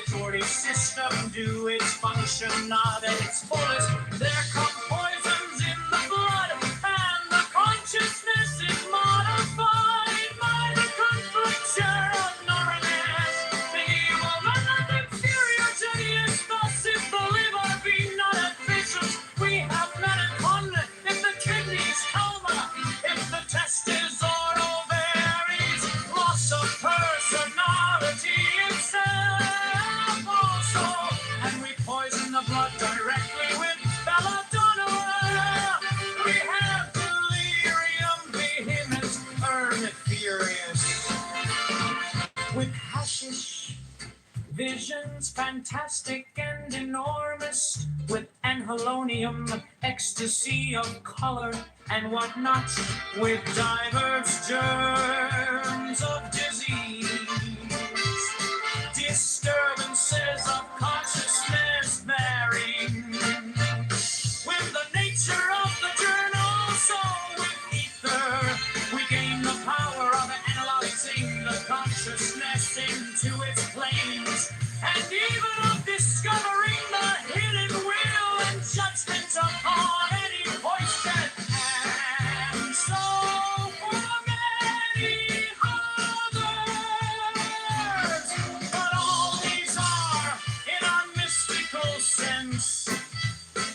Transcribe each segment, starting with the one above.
respiratory system do its function not at its fullest. There come poisons in the blood, and the consciousness is modified by the confliction of neuronas. The evil are not inferior to the thus if the liver be not efficient, we have melatonin. If the kidneys coma, if the testes or ovaries, loss of personality itself also, and we poison the blood directly with belladonna. We have delirium vehement, furious with hashish. Visions fantastic and enormous with anhelonium, ecstasy of color and whatnot, with diverse germs of disease, disturbances of consciousness varying with the nature of the journal. So with ether we gain the power of analyzing the consciousness into its planes, and even of discovering the hidden will and judgment upon any poison, and so for many others. But all these are, in our mystical sense,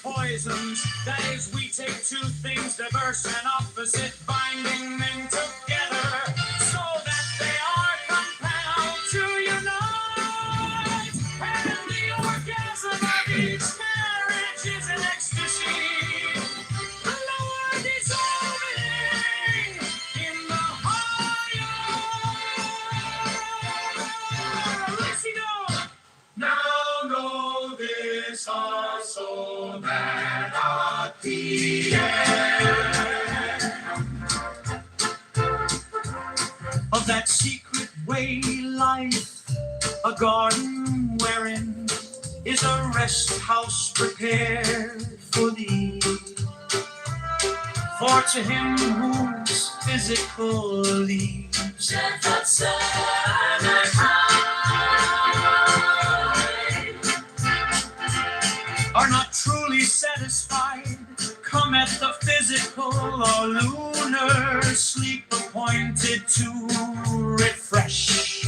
poisons. That is, we take two things diverse and opposite, binding them together so that they are compelled to unite. And the orgasm of each marriage is an ecstasy, the lower dissolving in the higher. Let's go. Now know this also, that at the end of that secret way life, a garden wherein is a rest house prepared for thee. For to him whose physical leaves death outside are not truly satisfied, cometh the physical or lunar sleep appointed to refresh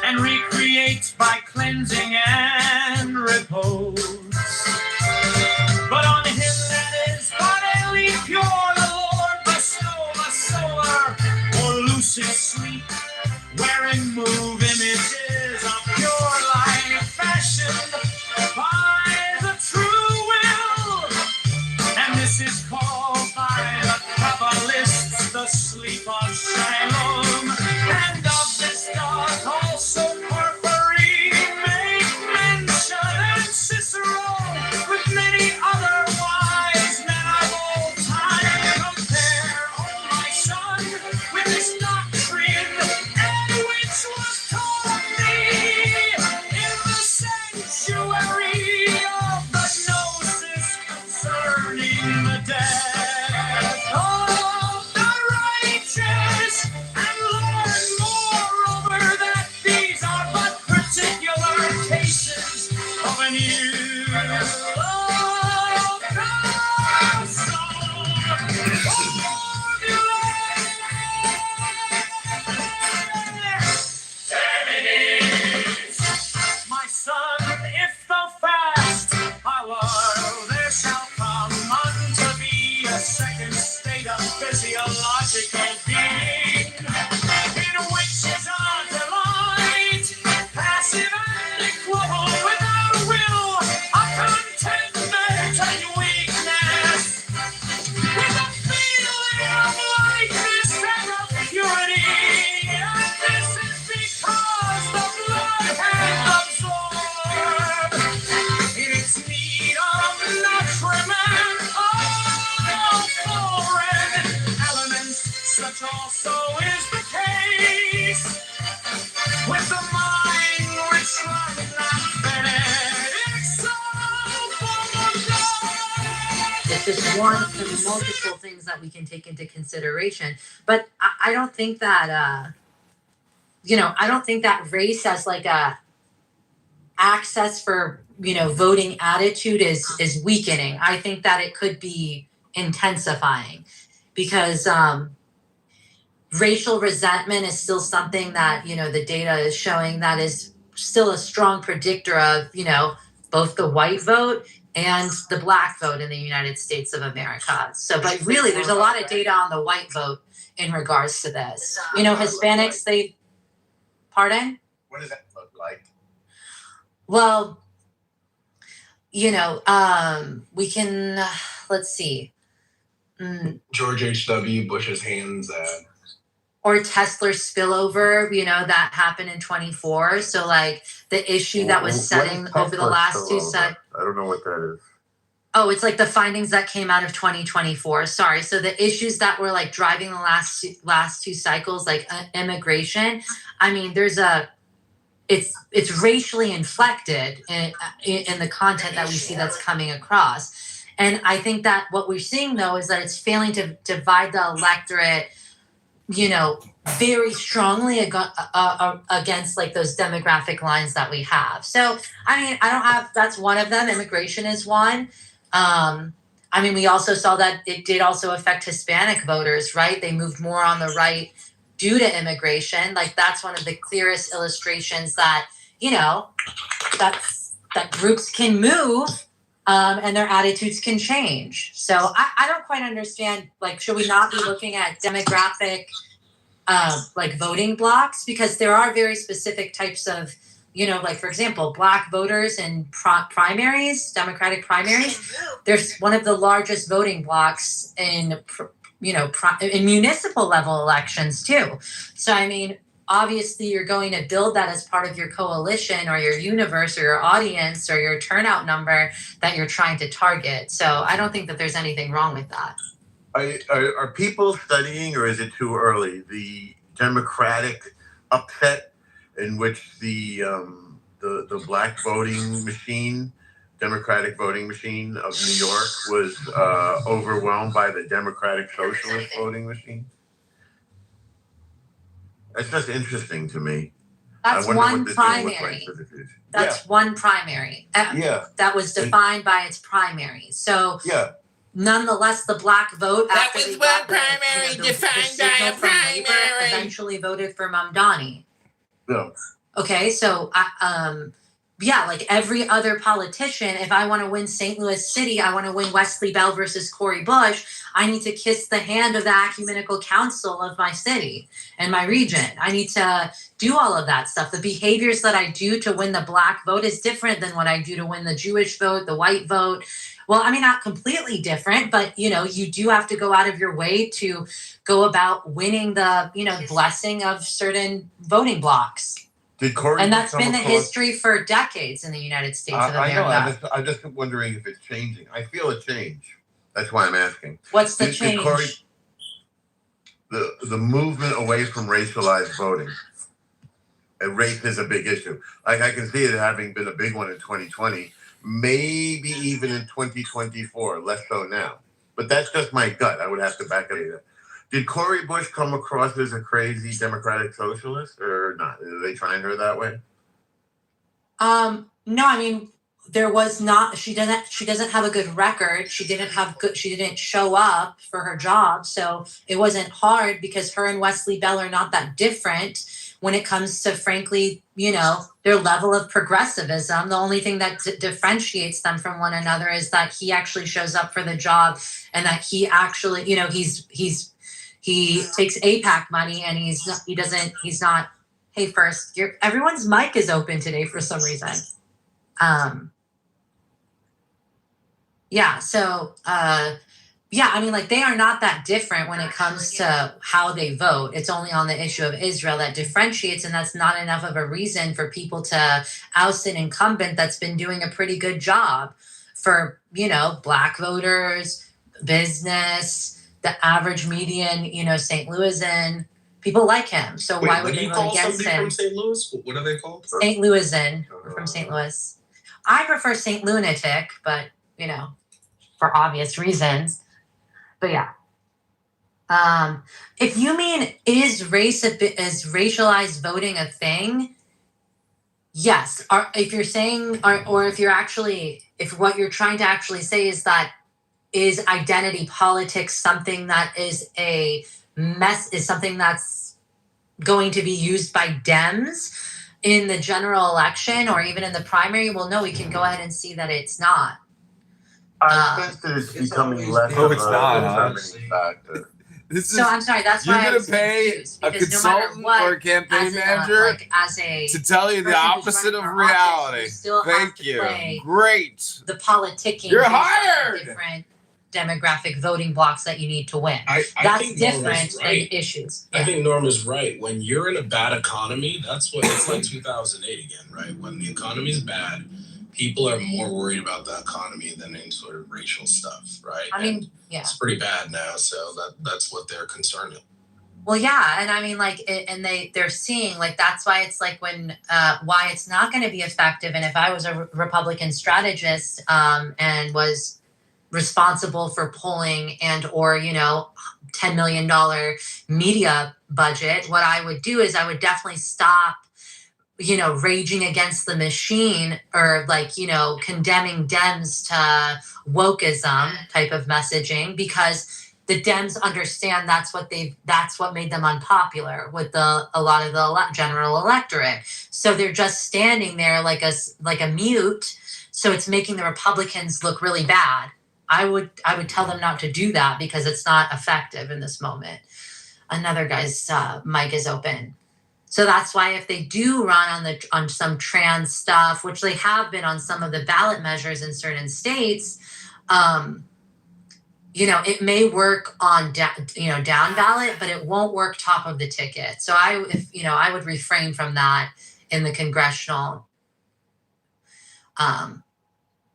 and recreate by cleansing and repose. But on him that is bodily pure, the Lord bestow a solar or lucid sleep, wherein move images of pure light fashioned by the true will, and this is called by the Kabbalists the sleep of Shalom. And of this doth also Porphyry make mention, and Cicero with many other wise men of old time compare, oh my son, with this doctrine, and which was taught me in the sanctuary of the gnosis concerning the death of the righteous, and learn moreover that these are but particular cases of an ill of the my son, if thou fast, however, there shall come unto thee a second state of physiological being, in which is our delight, passive and equable without will, a contentment and weakness, with a feeling of lightness and of purity, and this is because the blood hath absorbed its need of nutriment of foreign elements. Such also is the case with the mind which runs not fed itself from God. It's just one of the multiple things that we can take into consideration. But I don't think that, I don't think that race as like a access for, voting attitude is weakening. I think that it could be intensifying because racial resentment is still something that, the data is showing that is still a strong predictor of, both the white vote and the black vote in the United States of America. So, but really, there's a lot of data on the white vote in regards to this. Hispanics, pardon? What does that look like? Well, we can, let's see. George H.W. Bush's hands. Or Tesla spillover, that happened in 24. So like the issue that was setting over the last two I don't know what that is. Oh, it's like the findings that came out of 2024. Sorry. So the issues that were like driving the last two cycles, like immigration. I mean, it's racially inflected in the content that we see that's coming across. And I think that what we're seeing though is that it's failing to divide the electorate, very strongly against like those demographic lines that we have. So, I mean, that's one of them. Immigration is one. We also saw that it did also affect Hispanic voters, right? They moved more on the right due to immigration. Like that's one of the clearest illustrations that, that groups can move and their attitudes can change. So I don't quite understand, like, should we not be looking at demographic, like voting blocks? Because there are very specific types of, like, for example, black voters in primaries, Democratic primaries. There's one of the largest voting blocks in, in municipal level elections too. So, I mean, obviously you're going to build that as part of your coalition or your universe or your audience or your turnout number that you're trying to target. So I don't think that there's anything wrong with that. Are people studying, or is it too early, the Democratic upset in which the black voting machine, Democratic voting machine of New York was overwhelmed by the Democratic Socialist voting machine? That's just interesting to me. That's one primary. That's one primary. That was defined by its primary. So nonetheless, the black vote that was one primary defined by a primary eventually voted for Mamdani. Yeah. Okay, so like every other politician, if I want to win St. Louis City, I want to win Wesley Bell versus Cori Bush, I need to kiss the hand of the ecumenical council of my city and my region. I need to do all of that stuff. The behaviors that I do to win the black vote is different than what I do to win the Jewish vote, the white vote. Well, I mean, not completely different, but, you do have to go out of your way to go about winning the, blessing of certain voting blocks. And that's been the history for decades in the United States of America. I know. I'm just wondering if it's changing. I feel a change. That's why I'm asking. What's the change? The movement away from racialized voting. And race is a big issue. Like I can see it having been a big one in 2020, maybe even in 2024, less so now. But that's just my gut. I would have to back it up. Did Cori Bush come across as a crazy Democratic socialist or not? Are they trying her that way? No, I mean, there was not, she doesn't have a good record. She didn't show up for her job. So it wasn't hard because her and Wesley Bell are not that different when it comes to, frankly, their level of progressivism. The only thing that differentiates them from one another is that he actually shows up for the job and that he actually, he takes APAC money and he's not, hey, first, everyone's mic is open today for some reason. I mean, like, they are not that different when it comes to how they vote. It's only on the issue of Israel that differentiates, and that's not enough of a reason for people to oust an incumbent that's been doing a pretty good job for, black voters, business, the average median, St. Louisan. People like him. So why would they vote against him? From St. Louis? What are they called? St. Louisan, from St. Louis. I prefer St. Lunatic, but, for obvious reasons. But yeah. If you mean, is racialized voting a thing? Yes, if you're saying, or if you're actually, if what you're trying to actually say is that is identity politics something that is is something that's going to be used by Dems in the general election or even in the primary? Well, no, we can go ahead and see that it's not. I think that it's becoming less No, of it's a not, determining factor. This is, So I'm sorry. That's you're why I gonna was pay confused, a because no matter consultant what, or a campaign as manager as a to tell you the person who's opposite running of for office, reality. you still have Thank to you. play Great. the politicking. You're based on hired! different demographic voting blocks that you need to win. I That's think Norma's different than right. issues. I Yeah. think Norma's right. When you're in a bad economy, that's what it's like 2008 again, right? When the economy's bad, people are more worried about the economy than any sort of racial stuff, right? I mean, yeah. It's pretty bad now, so that's what they're concerned with. Well, yeah, and I mean, like, and they're seeing, like, that's why it's like when why it's not going to be effective. And if I was a Republican strategist and was responsible for polling and or $10 million media budget, what I would do is I would definitely stop raging against the machine or condemning Dems to wokeism type of messaging, because the Dems understand that's what made them unpopular with a lot of the general electorate. So they're just standing there like a mute. So it's making the Republicans look really bad. I would tell them not to do that because it's not effective in this moment. Another guy's mic is open. So that's why if they do run on some trans stuff, which they have been on some of the ballot measures in certain states, it may work on down ballot, but it won't work top of the ticket. So I would refrain from that in the congressional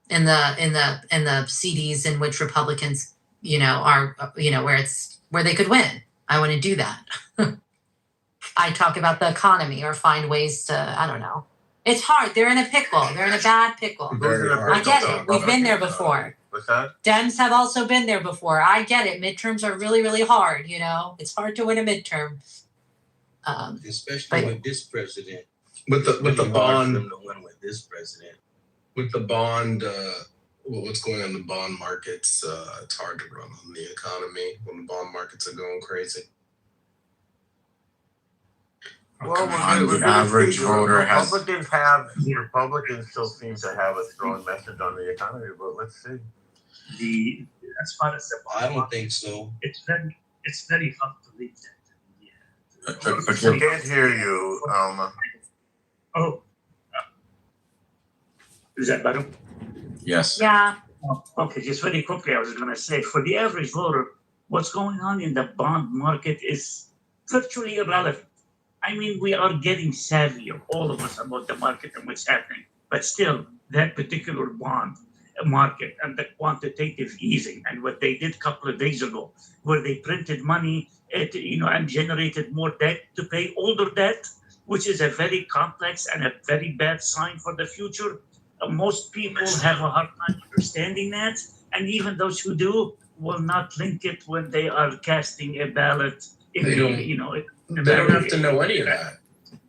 in the CDs in which Republicans, are, where they could win. I wouldn't do that. I talk about the economy or find ways to, I don't know. It's hard. They're in a pickle. They're in a bad pickle. I get it. We've been there before. What's that? Dems have also been there before. I get it. Midterms are really, really hard. It's hard to win a midterm. Especially with this president. With the bond. To win with this president. With the bond, what's going on in the bond markets, it's hard to run on the economy when the bond markets are going crazy. Well, The average voter has. Republicans still seem to have a strong message on the economy, but let's see. As far as the I don't think so. it's very hard to read that. But I can't hear you, Alma. Oh, is that better? Yes. Yeah. Okay, just very quickly, I was going to say, for the average voter, what's going on in the bond market is virtually irrelevant. I mean, we are getting savvier, all of us, about the market and what's happening. But still, that particular bond market and the quantitative easing and what they did a couple of days ago, where they printed money, and generated more debt to pay older debt, which is a very complex and a very bad sign for the future. Most people have a hard time understanding that, and even those who do will not link it when they are casting a ballot. They don't have to know any of that.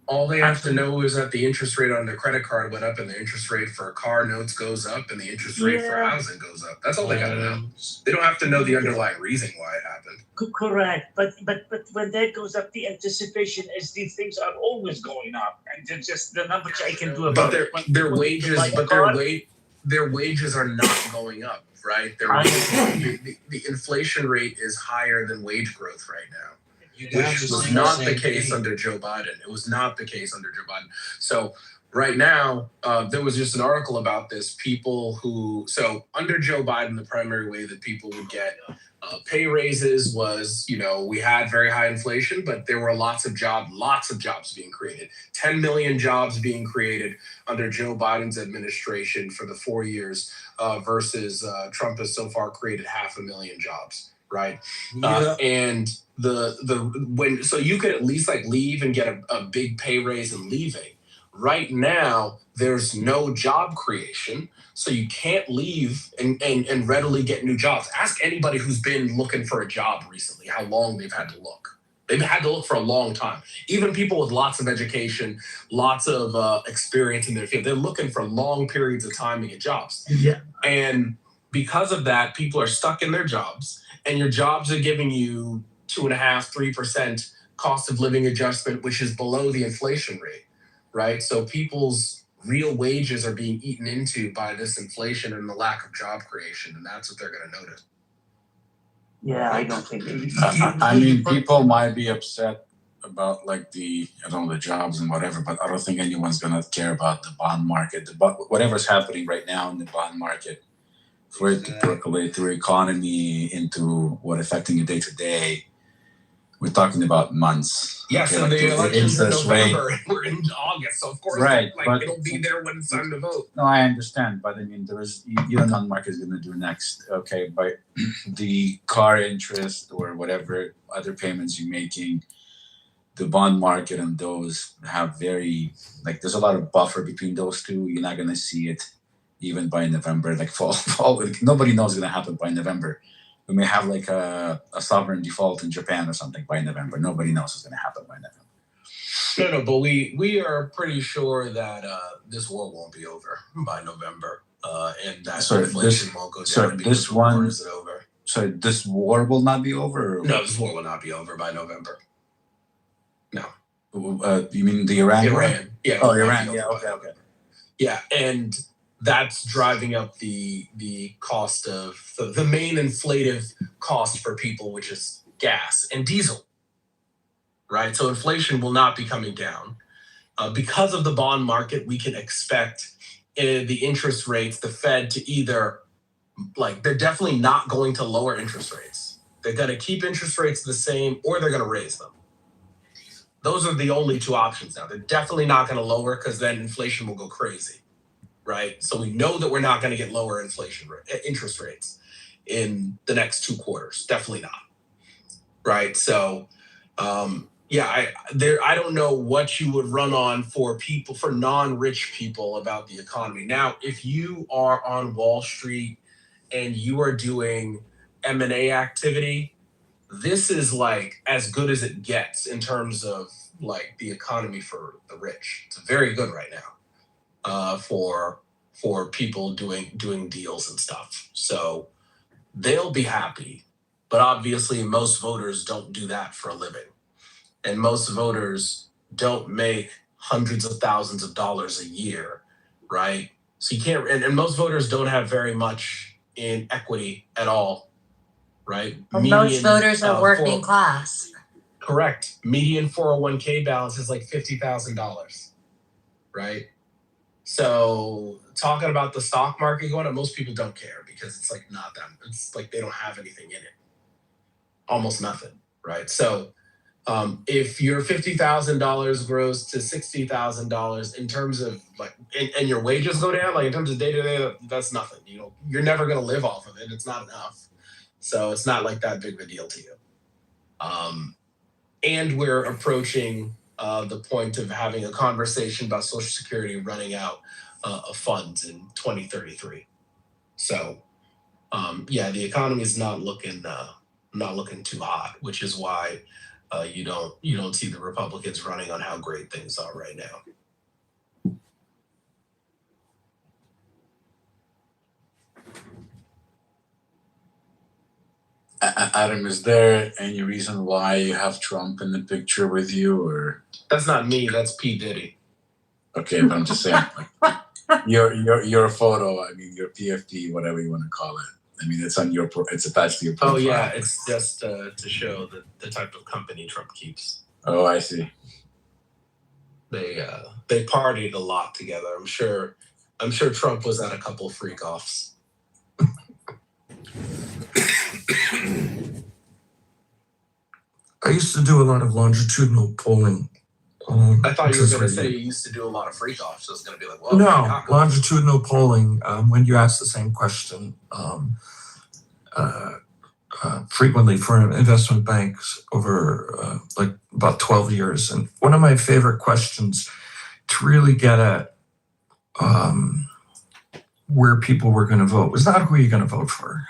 All they have to know is that the interest rate on their credit card went up and the interest rate for car notes goes up and the interest rate for housing goes up. That's all they got to know. They don't have to know the underlying reason why it happened. Correct, but when that goes up, the anticipation is these things are always going up, and it's just the numbers I can do about it. Their wages are not going up, right? The inflation rate is higher than wage growth right now. Which was not the case under Joe Biden. It was not the case under Joe Biden. So right now, there was just an article about this. So under Joe Biden, the primary way that people would get pay raises was, we had very high inflation, but there were lots of jobs being created. 10 million jobs being created under Joe Biden's administration for the 4 years versus Trump has so far created 500,000 jobs. Right. And so you could at least leave and get a big pay raise and leaving. Right now, there's no job creation. So you can't leave and readily get new jobs. Ask anybody who's been looking for a job recently how long they've had to look. They've had to look for a long time. Even people with lots of education, lots of experience in their field, they're looking for long periods of time to get jobs. Yeah. And because of that, people are stuck in their jobs, and your jobs are giving you 2.5%, 3% cost of living adjustment, which is below the inflation rate, right? So people's real wages are being eaten into by this inflation and the lack of job creation, and that's what they're going to notice. Yeah, I don't think. I mean, people might be upset about like the jobs and whatever, but I don't think anyone's gonna care about the bond market. Whatever's happening right now in the bond market, for it to percolate through economy into what affecting you day to day, we're talking about months. Yes, Okay, and like the election's in interest rate. November, and we're in August, so of course, Right, like but- it'll be there when it's time to vote. No, I understand, but I mean, you don't know what the market is going to do next. Okay, but the car interest or whatever other payments you're making, the bond market and those have there's a lot of buffer between those two. You're not going to see it even by November. Like fall, nobody knows what's going to happen by November. We may have like a sovereign default in Japan or something by November. Nobody knows what's going to happen by November. No, but we are pretty sure that this war won't be over by November, and that inflation won't go down because the war isn't over. So this war will not be over? No, this war will not be over by November. No. You mean the Iran war? Iran. Yeah. Oh, Iran. Yeah. Okay. Yeah, and that's driving up the cost of the main inflative cost for people, which is gas and diesel. Right, so inflation will not be coming down. Because of the bond market, we can expect the interest rates, the Fed to either, they're definitely not going to lower interest rates. They're going to keep interest rates the same, or they're going to raise them. Those are the only two options now. They're definitely not going to lower, because then inflation will go crazy, right? So we know that we're not going to get lower interest rates in the next 2 quarters. Definitely not, right? So, I don't know what you would run on for non-rich people about the economy. Now, if you are on Wall Street and you are doing M&A activity, this is like as good as it gets in terms of like the economy for the rich. It's very good right now for people doing deals and stuff. So they'll be happy, but obviously most voters don't do that for a living. And most voters don't make hundreds of thousands of dollars a year, right? So you can't, and most voters don't have very much in equity at all, right? Most voters are working class. Correct. Median 401k balance is like $50,000, right? So talking about the stock market going up, most people don't care because it's like not them. It's like they don't have anything in it. Almost nothing, right? So if your $50,000 grows to $60,000 in terms of like, and your wages go down, like in terms of day to day, that's nothing. You're never going to live off of it. It's not enough. So it's not like that big of a deal to you. And we're approaching the point of having a conversation about Social Security running out of funds in 2033. So the economy is not looking too hot, which is why you don't see the Republicans running on how great things are right now. Adam, is there any reason why you have Trump in the picture with you, or? That's not me. That's P. Diddy. Okay, but I'm just saying, like, your photo. I mean, your PFP, whatever you want to call it. I mean, it's it's attached to your profile. Oh yeah, it's just to show the type of company Trump keeps. Oh, I see. They partied a lot together. I'm sure Trump was at a couple of freak offs. I used to do a lot of longitudinal polling. I thought you were going to say you used to do a lot of freak offs. So I was going to be like, well, no, longitudinal polling. When you ask the same question, frequently for investment banks over like about 12 years. And one of my favorite questions to really get at where people were going to vote was not who you're going to vote for.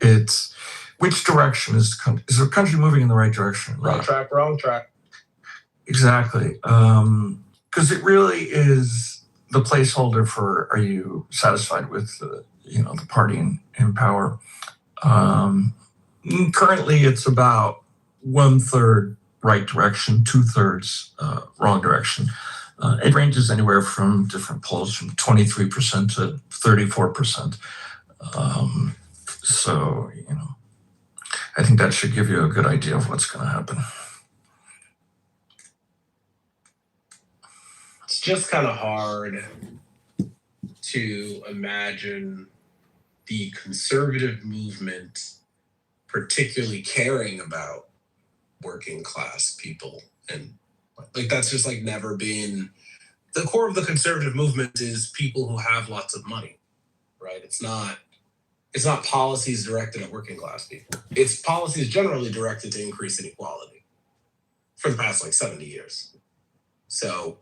It's which direction is the country moving in the right direction? Wrong track, wrong track. Exactly. Because it really is the placeholder for, are you satisfied with the party in power? Currently, it's about 1/3 right direction, 2/3 wrong direction. It ranges anywhere from different polls from 23% to 34%. So, I think that should give you a good idea of what's going to happen. It's just kind of hard to imagine the conservative movement particularly caring about working class people. And like, that's just like never been the core of the conservative movement is people who have lots of money, right? It's not policies directed at working class people. It's policies generally directed to increase inequality for the past like 70 years. So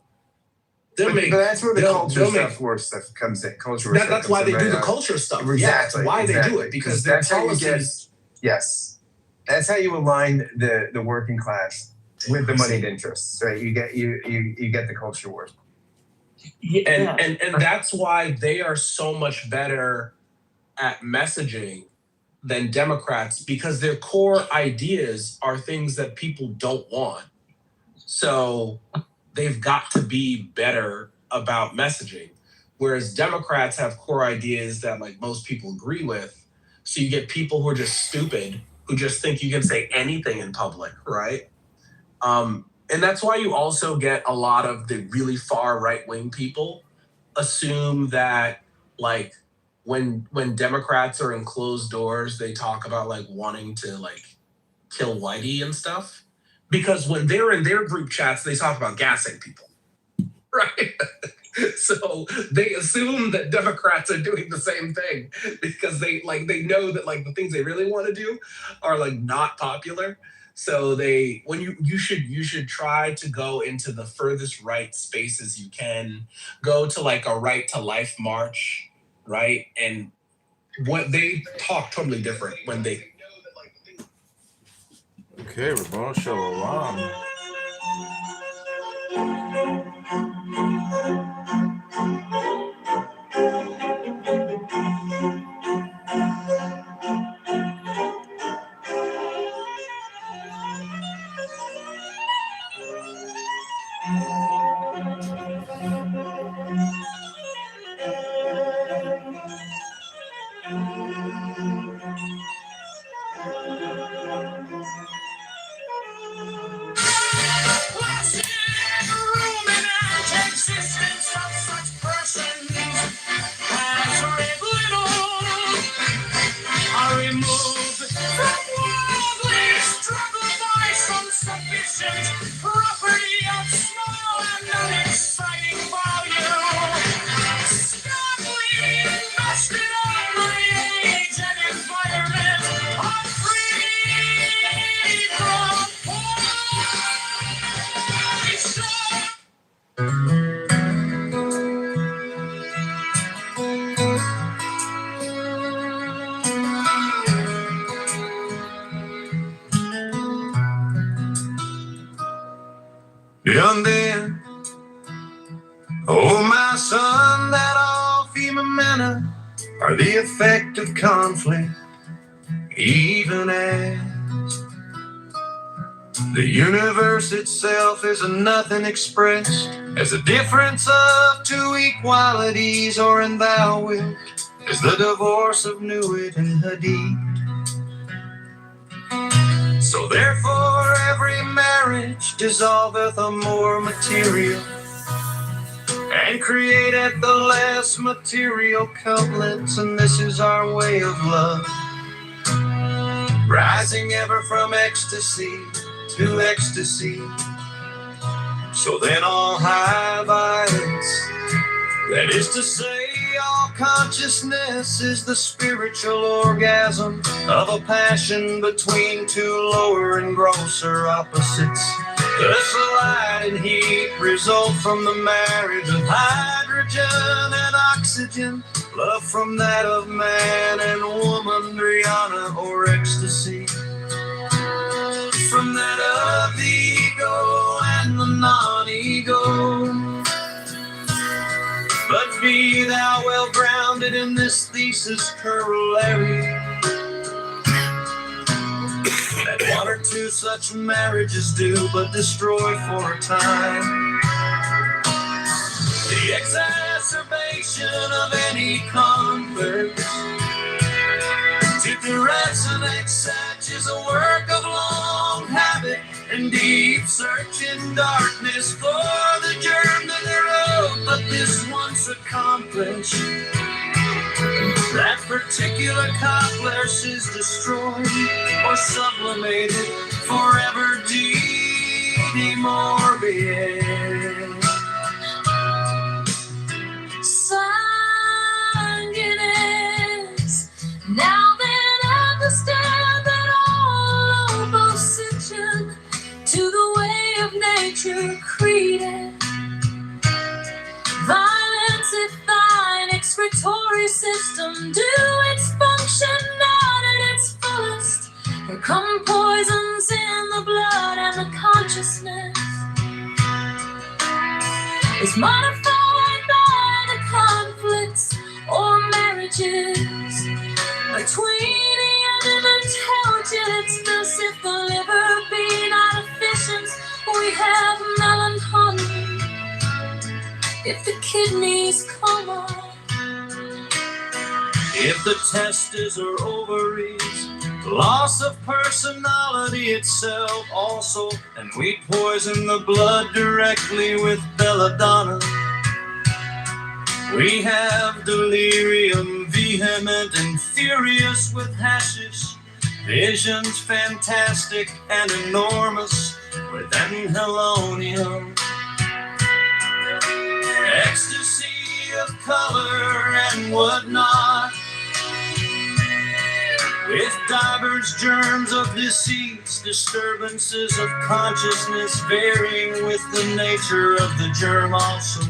but that's where the culture stuff comes in. That's why they do the culture stuff. Exactly. Yeah, that's why they do it, because their policies. Yes, that's how you align the working class with the moneyed interests, right? You get the culture wars. Yeah. And that's why they are so much better at messaging than Democrats, because their core ideas are things that people don't want. So they've got to be better about messaging. Whereas Democrats have core ideas that like most people agree with. So you get people who are just stupid, who just think you can say anything in public, right? And that's why you also get a lot of the really far right-wing people assume that like when Democrats are in closed doors, they talk about like wanting to like kill Whitey and stuff. Because when they're in their group chats, they talk about gassing people, right? So they assume that Democrats are doing the same thing because they know that like the things they really want to do are like not popular. So you should try to go into the furthest right spaces you can. Go to like a right to life march, right? And what they talk totally different when they. Okay, Ramon Shalom. Young Dan, oh my son, that all female manna are the effect of conflict, even as the universe itself is a nothing expressed as a difference of two equalities, or in thou wilt, as the divorce of Nuit and Hadid. So therefore every marriage dissolveth a more material, and createth the less material couplets, and this is our way of love, rising ever from ecstasy to ecstasy. So then all high violence, that is to say all consciousness, is the spiritual orgasm of a passion between two lower and grosser opposites. Thus light and heat result from the marriage of hydrogen and oxygen, love from that of man and woman, Driana or ecstasy. grounded in this thesis corollary that one or two such marriages do but destroy for a time. The exacerbation of any conflict to caress and accept is a work of long habit and deep search in darkness for the germ that grew. But this once accomplished, that particular accomplice is destroyed or sublimated, forever demorbiated. Sanguinous, now then understand that all opposition to the way of nature created violence if thine excretory system do its function not at its fullest. Here come poisons in the blood and the consciousness is modified by the conflicts or marriages between young and intelligence. Thus, if the liver be not efficient, we have melancholy. If the kidneys coma, if the testes or ovaries, loss of personality itself also, and we poison the blood directly with belladonna. We have delirium vehement and furious with hashish, visions fantastic and enormous with anhelonium. Ecstasy of color and whatnot, with divers germs of disease, disturbances of consciousness varying with the nature of the germ also.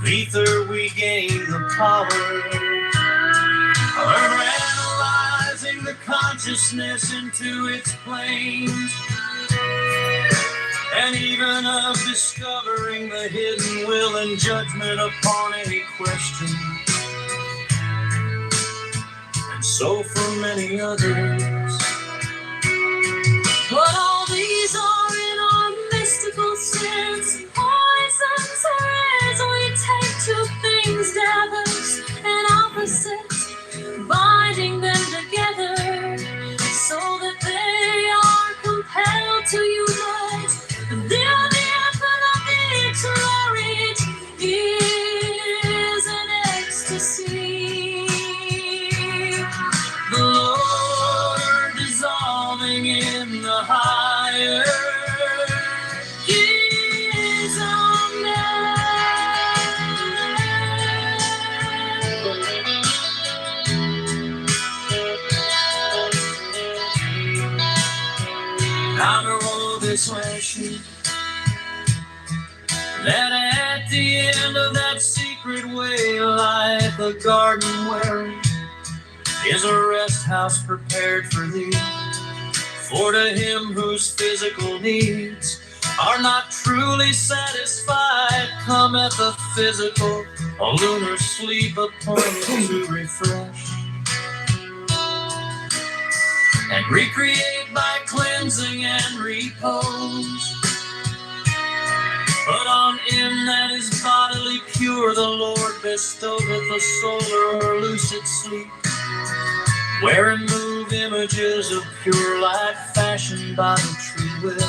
With ether we gain the power of analyzing the consciousness into its planes, and even of discovering the hidden will and judgment upon any question. And so for many others. but all these are in our mystical sense poisons, as we take two things, diverse and opposite, binding them together so that they are compelled to unite. The effort of each marriage is an ecstasy. The lower dissolving in the higher Is on Now to roll this sheet, that at the end of that secret way, like a garden where is a rest house prepared for thee. For to him whose physical needs are not truly satisfied, cometh the physical, a lunar sleep appointed to refresh and recreate by cleansing and repose. But on him that is bodily pure, the Lord bestoweth a solar or lucid sleep, wherein move images of pure light fashioned by the true will.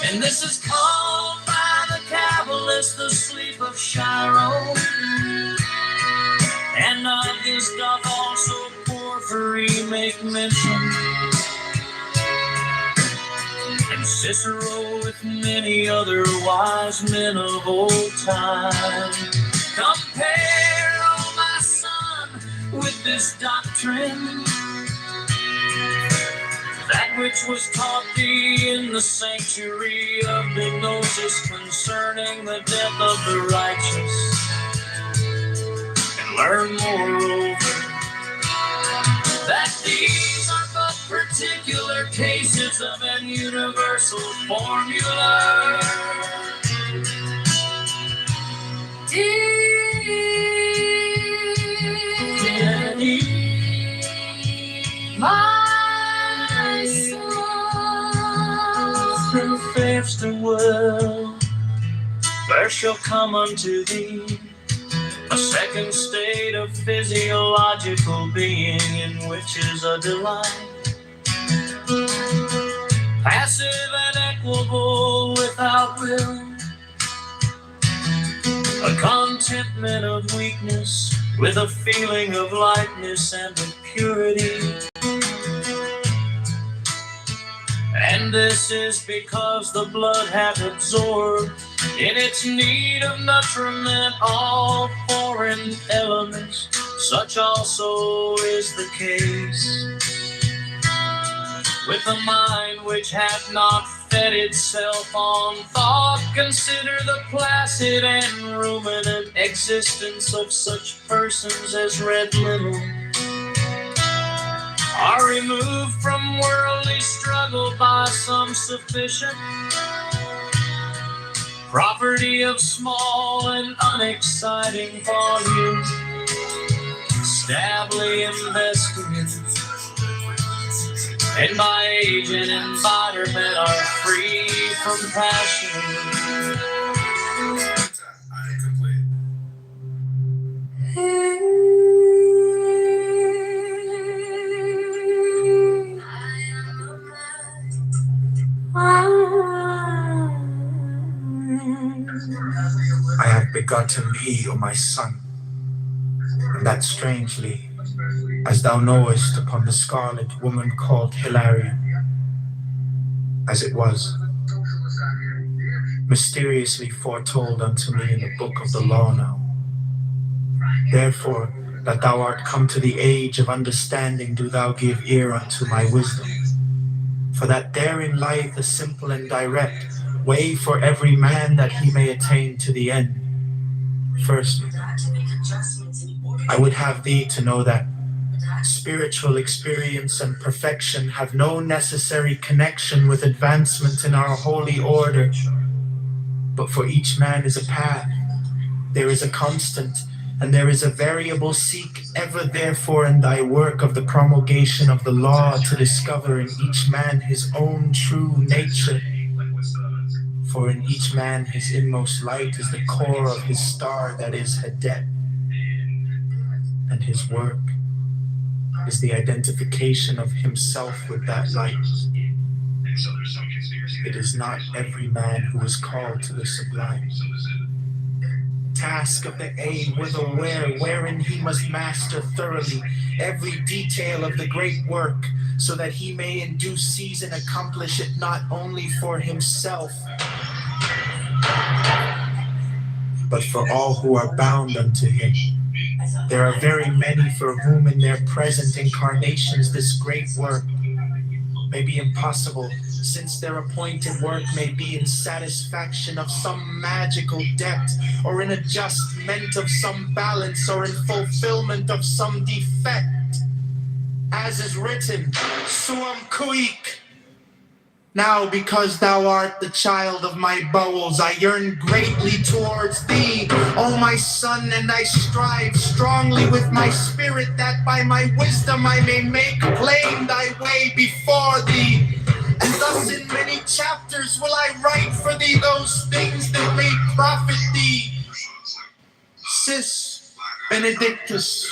And this is called by the Kabbalists the sleep of Chiron. And of this doth also Porphyry make mention, and Cicero with many other wise men of old time. Compare, O my son, with this doctrine, that which was taught thee in the sanctuary of Gnosis concerning the death of the righteous. And learn moreover that these are but particular cases of an universal formula. deep world, where shall come unto thee a second state of physiological being in which is a delight, passive and equable without will, a contentment of weakness with a feeling of lightness and of purity. And this is because the blood hath absorbed in its need of nutriment all foreign elements. Such also is the case with the mind which hath not fed itself on thought. Consider the placid and ruminant existence of such persons as read little, are removed from worldly struggle by some sufficient property of small and unexciting volume, stably invested, and by age and environment are free from passion. I have begotten thee, O my son, and that strangely, as thou knowest, upon the scarlet woman called Hilarion, as it was mysteriously foretold unto me in the book of the law now. Therefore, that thou art come to the age of understanding, do thou give ear unto my wisdom. For that therein lieth a simple and direct way for every man, that he may attain to the end. Firstly, I would have thee to know that spiritual experience and perfection have no necessary connection with advancement in our holy order, but for each man is a path, there is a constant, and there is a variable. Seek ever therefore in thy work of the promulgation of the law to discover in each man his own true nature. For in each man his inmost light is the core of his star, that is Hadet, and his work is the identification of himself with that light. It is not every man who is called to the sublime. Task of the aim with a wherein he must master thoroughly every detail of the great work, so that he may in due season accomplish it not only for himself, but for all who are bound unto him. There are very many for whom in their present incarnations this great work may be impossible, since their appointed work may be in satisfaction of some magical depth, or in adjustment of some balance, or in fulfillment of some defect. As is written, Suam Kuik. Now, because thou art the child of my bowels, I yearn greatly towards thee, O my son, and I strive strongly with my spirit, that by my wisdom I may make plain thy way before thee. And thus in many chapters will I write for thee those things that may profit thee. Sis Benedictus.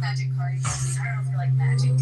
Magic cards. I don't feel like magic.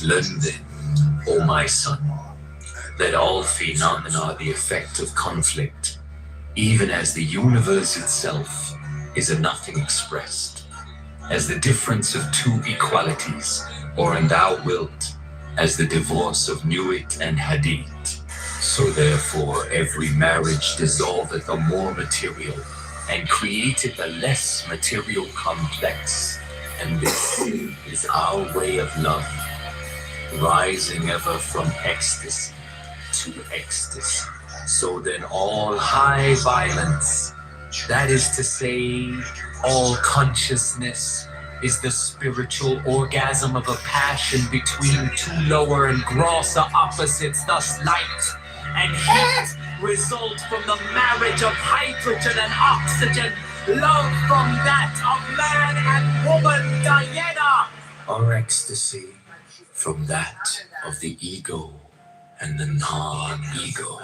Learn then, O my son, that all phenomena are the effect of conflict, even as the universe itself is a nothing expressed, as the difference of two equalities, or and thou wilt, as the divorce of Nuit and Hadith. So therefore every marriage dissolveth a more material, and createth a less material complex, and this is our way of love, rising ever from ecstasy to ecstasy. So then all high violence, that is to say, all consciousness, is the spiritual orgasm of a passion between two lower and grosser opposites, thus light and heat result from the marriage of hydrogen and oxygen, love from that of man and woman, Diana, or ecstasy from that of the ego and the non-ego.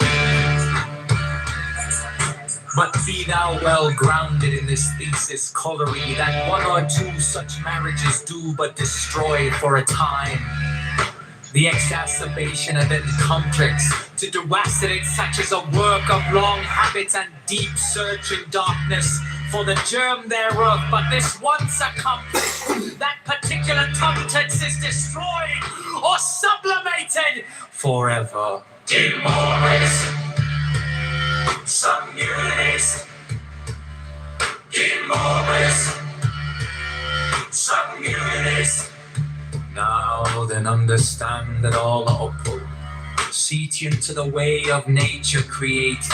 But be thou well grounded in this thesis, Colery, that one or two such marriages do but destroy for a time. The exacerbation of it complex to deracinate such as a work of long habits and deep search in darkness for the germ thereof. But this once accomplished, that particular context is destroyed or sublimated forever. Demores, sanguinis, demores, sanguinis. Now then understand that all are opposed. Seat you to the way of nature created.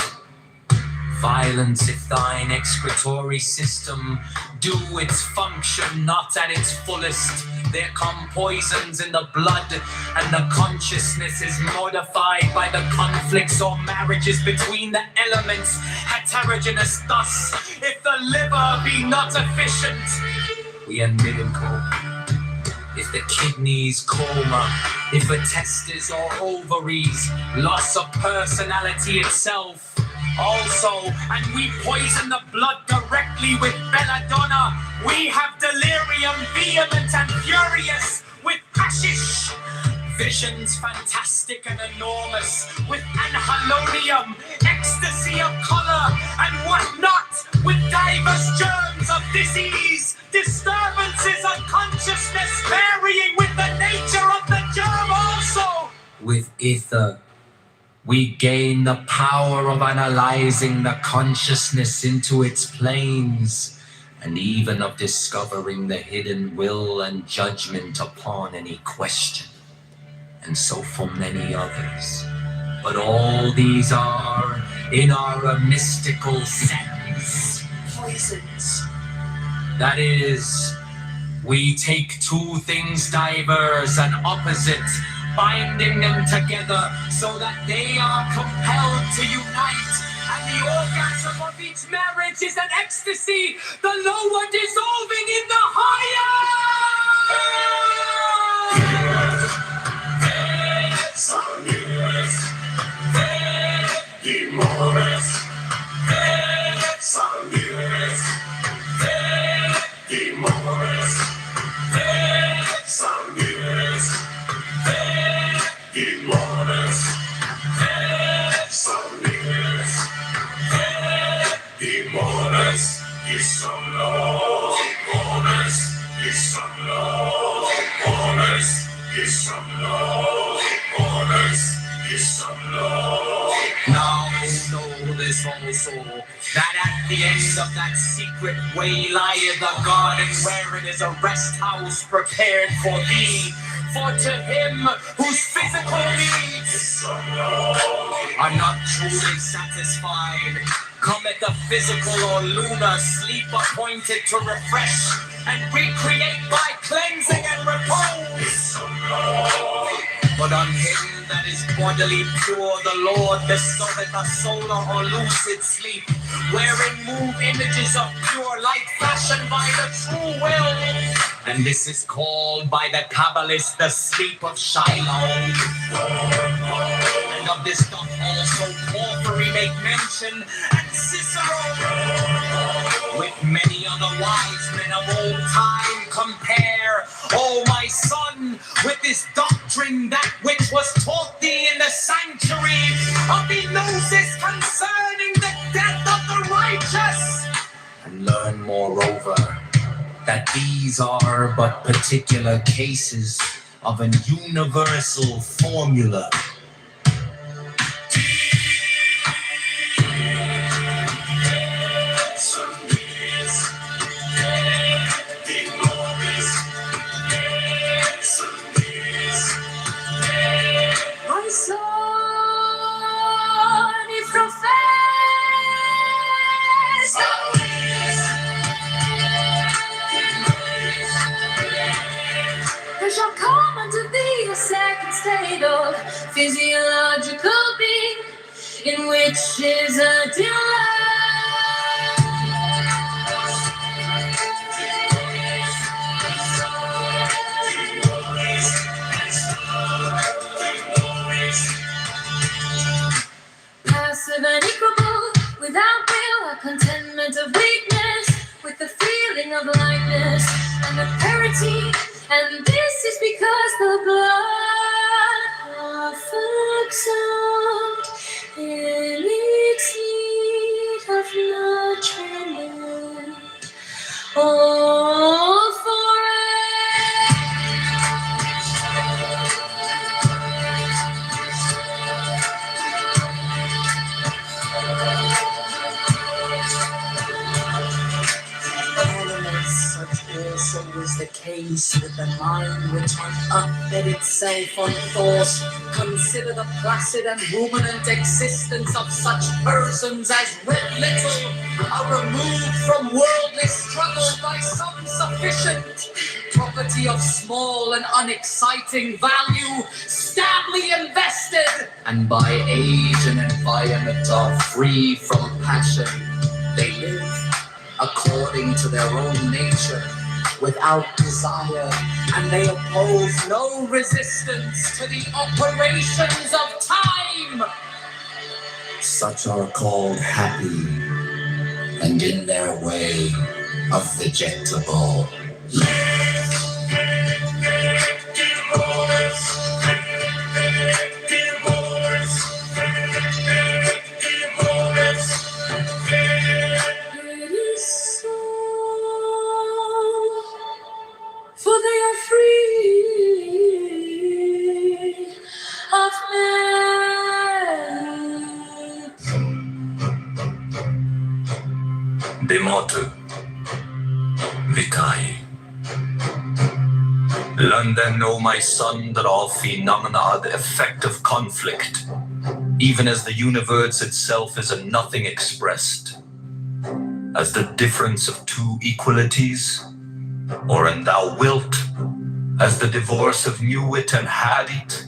Violence if thine excretory system do its function not at its fullest. There come poisons in the blood, and the consciousness is modified by the conflicts or marriages between the elements, heterogeneous thus. If the liver be not efficient, we admit in cold. If the kidneys coma, if the testes or ovaries, loss of personality itself also, and we poison the blood directly with belladonna. We have delirium vehement and furious with hashish. Visions fantastic and enormous with anhalonium, ecstasy of color and whatnot, with diverse germs of disease, disturbances of consciousness varying with the nature of the germ also. With ether, we gain the power of analyzing the consciousness into its planes, and even of discovering the hidden will and judgment upon any question. And so for many others. But all these are, in our mystical sense, poisons. That is, we take two things diverse and opposite, binding them together so that they are compelled to unite. And the orgasm of each marriage is an ecstasy, the lower dissolving in the higher! Sanguinis, demores, sanguinis, demores, sanguinis, demores, sanguinis, demores, demores, now know this also, that at the end of that secret way lieth a garden wherein is a rest house prepared for thee. For to him whose physical needs are not truly satisfied, cometh the physical or lunar sleep appointed to refresh and recreate by cleansing and repose. But on him that is bodily pure, the Lord bestoweth a solar or lucid sleep, wherein move images of pure light fashioned by the true will. And this is called by the Kabbalists the sleep of Shiloh. And of this doth also Porphyry make mention, and Cicero, with many other wise men of old time compare. O my son, with this doctrine that which was taught thee in the sanctuary of the Gnosis concerning the death of the righteous. And learn moreover that these are but particular cases of an universal formula. My son, if profess there shall come unto thee a second state of physiological being, in which is a delight. Passive and equable, without will, a contentment of weakness, with the feeling of lightness and of parity, and this is because the blood perfects out in its need of nutriment. All Such also is the case with the mind which unfed itself on thought. Consider the placid and ruminant existence of such persons as with little are removed from worldly struggle by some sufficient property of small and unexciting value, stably invested, and by age and environment are free from passion. They live according to their own nature, without desire, and they oppose no resistance to the operations of time. Such are called happy, and in their way of vegetable. for they are free of man. Demotu Vikai. Learn then, O my son, that all phenomena are the effect of conflict, even as the universe itself is a nothing expressed, as the difference of two equalities, or an thou wilt, as the divorce of knew it and had it.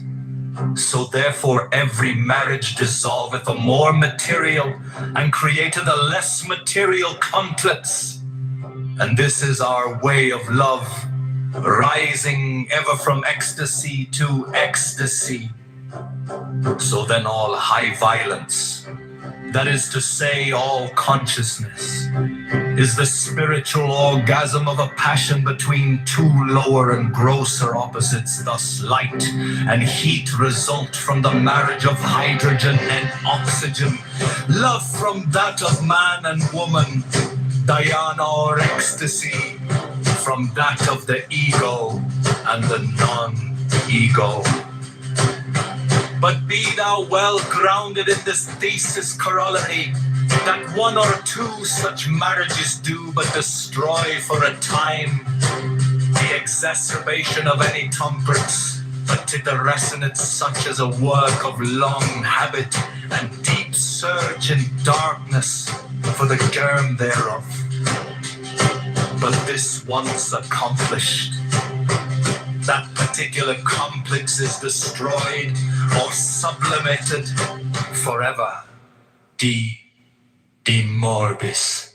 So therefore every marriage dissolveth a more material and createth a less material complex. And this is our way of love, rising ever from ecstasy to ecstasy. So then all high violence, that is to say all consciousness, is the spiritual orgasm of a passion between two lower and grosser opposites. Thus light and heat result from the marriage of hydrogen and oxygen. Love from that of man and woman, dhyana or ecstasy from that of the ego and the non-ego. But be thou well grounded in this thesis corollary, that one or two such marriages do but destroy for a time the exacerbation of any temperance, but to the resonance such as a work of long habit and deep surge in darkness for the germ thereof. But this once accomplished, that particular complex is destroyed or sublimated forever. De morbis.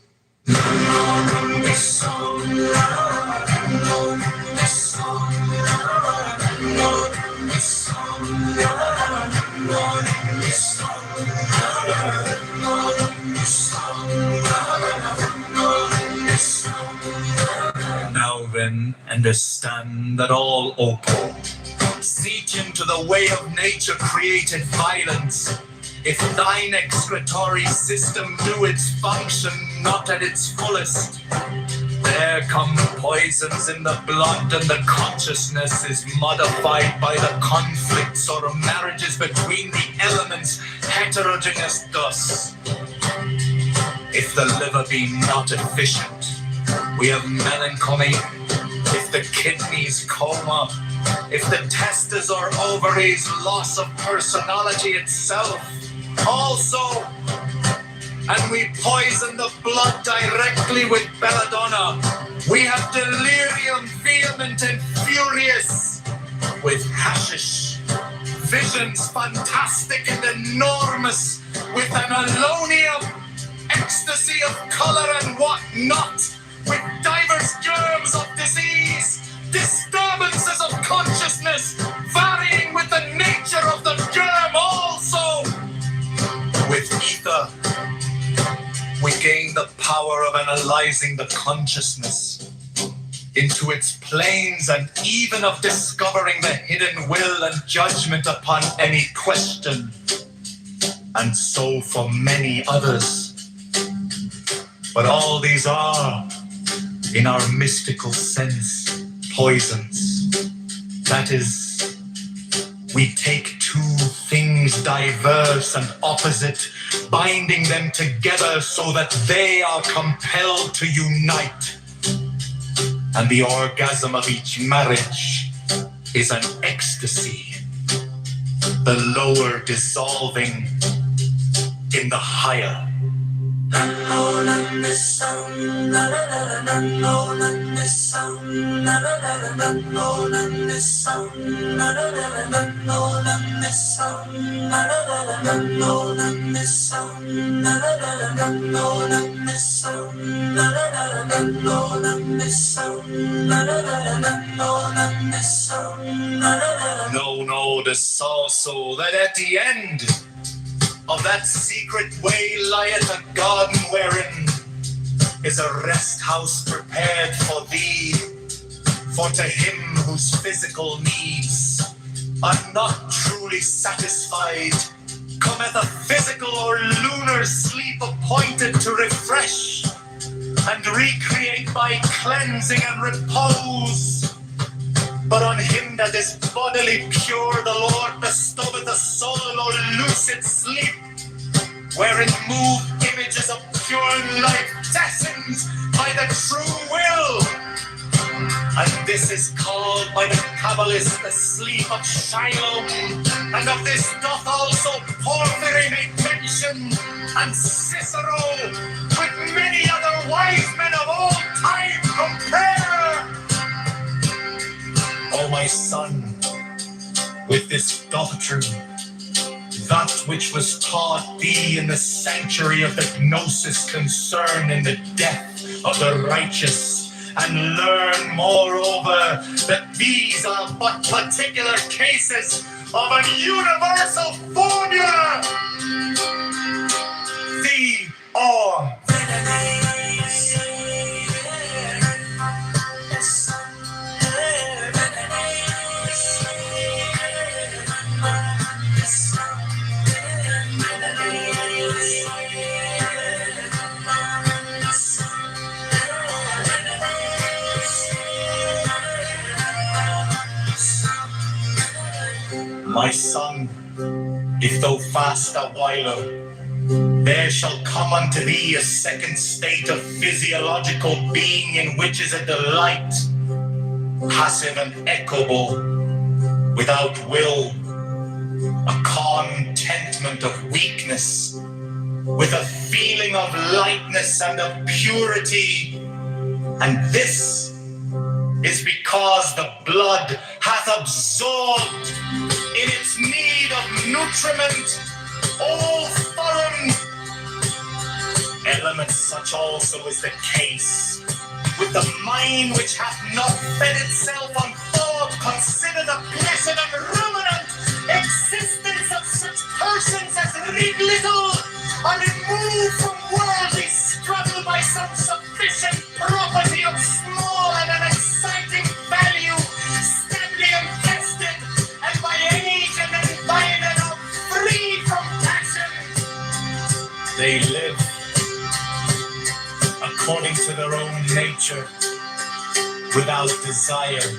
understand that all opal, seek into the way of nature created violence. If thine excretory system do its function not at its fullest, there come poisons in the blood, and the consciousness is modified by the conflicts or marriages between the elements, heterogeneous thus. If the liver be not efficient, we have melancholy. If the kidneys coma, if the testes or ovaries loss of personality itself, also, and we poison the blood directly with belladonna. We have delirium vehement and furious with hashish, visions fantastic and enormous with an alonium, ecstasy of color and what not, with divers germs of disease, disturbances of consciousness, varying with the nature of the germ also. With ether, we gain the power of analyzing the consciousness into its planes, and even of discovering the hidden will and judgment upon any question, and so for many others. But all these are, in our mystical sense, poisons. That is, we take two things diverse and opposite, binding them together so that they are compelled to unite. And the orgasm of each marriage is an ecstasy, the lower dissolving in the higher. No, the also that at the end of that secret way lieth a garden wherein is a rest house prepared for thee. For to him whose physical needs are not truly satisfied, cometh a physical or lunar sleep appointed to refresh and recreate by cleansing and repose. But on him that is bodily pure, the Lord bestoweth a soul or lucid sleep, wherein move images of pure life destined by the true will. And this is called by the Kabbalists the sleep of Shiloh, and of this doth also Porphyry make mention, and Cicero with many other wise men of all time compare. O my son, with this doctrine, that which was taught thee in the sanctuary of the gnosis concern in the death of the righteous, and learn moreover that these are but particular cases of an universal formula. Thee or my son, if thou fast a while, there shall come unto thee a second state of physiological being, in which is a delight, passive and equable, without will, a contentment of weakness, with a feeling of lightness and of purity. And this is because the blood hath absorbed in its need of nutriment all foreign elements. Such also is the case with the mind, which hath not fed itself on thought. Consider the blessed and ruminant existence of such persons as read little, unremoved from worldly struggle by some sufficient property of small and an exciting value. They live according to their own nature, without desire,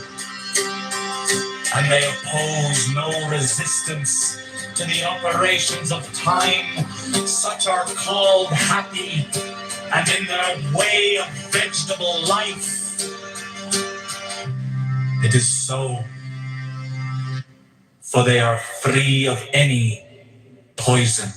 and they oppose no resistance to the operations of time. Such are called happy, and in their way of vegetable life, it is so, for they are free of any poison.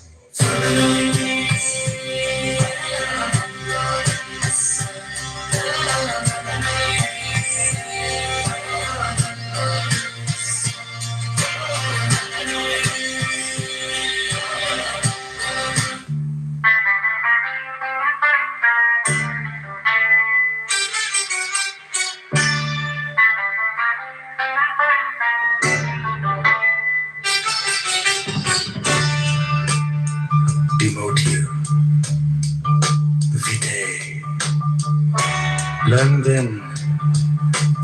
Demotiu, vitae. Learn then,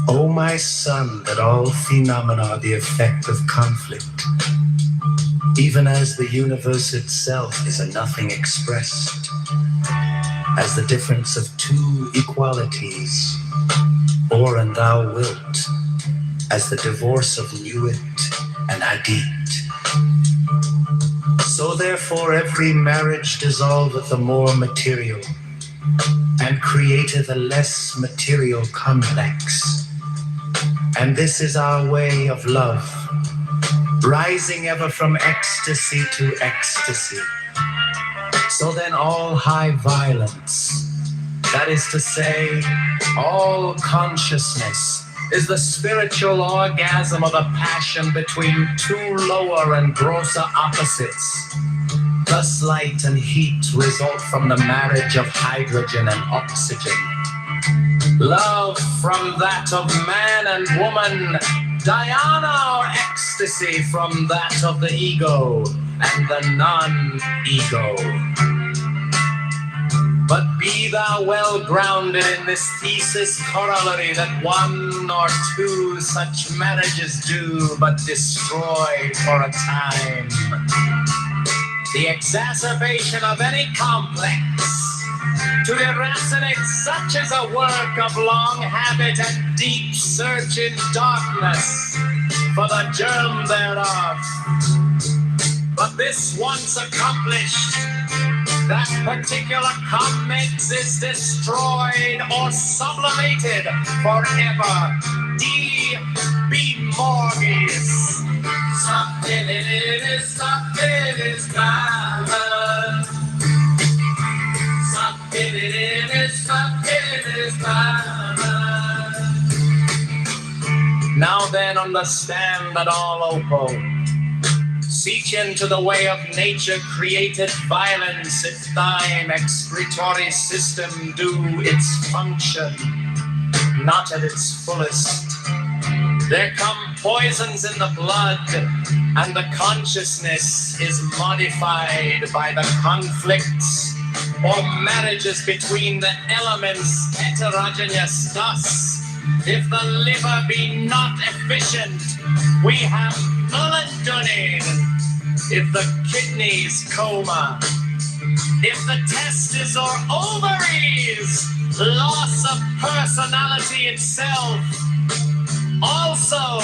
O my son, that all phenomena are the effect of conflict, even as the universe itself is a nothing expressed, as the difference of two equalities, or and thou wilt, as the divorce of Nuit and Hadit. So therefore every marriage dissolveth the more material, and createth a less material complex. And this is our way of love, rising ever from ecstasy to ecstasy. So then all high violence, that is to say, all consciousness, is the spiritual orgasm of the passion between two lower and grosser opposites. Thus light and heat result from the marriage of hydrogen and oxygen. Love from that of man and woman, Diana or ecstasy from that of the ego and the non-ego. But be thou well grounded in this thesis corollary that one or two such marriages do but destroy for a time. The exacerbation of any complex to deracinate such as a work of long habit and deep search in darkness for the germ thereof. But this once accomplished, that particular comex is destroyed or sublimated forever. D. B. Morgis. Something in it is something is common. Something in it is something is common. Now then understand that all Oppo. Seek into the way of nature created violence if thine excretory system do its function, not at its fullest. There come poisons in the blood, and the consciousness is modified by the conflicts or marriages between the elements heterogeneous. Thus, if the liver be not efficient, we have melancholy. If the kidneys coma, if the testes or ovaries, loss of personality itself also.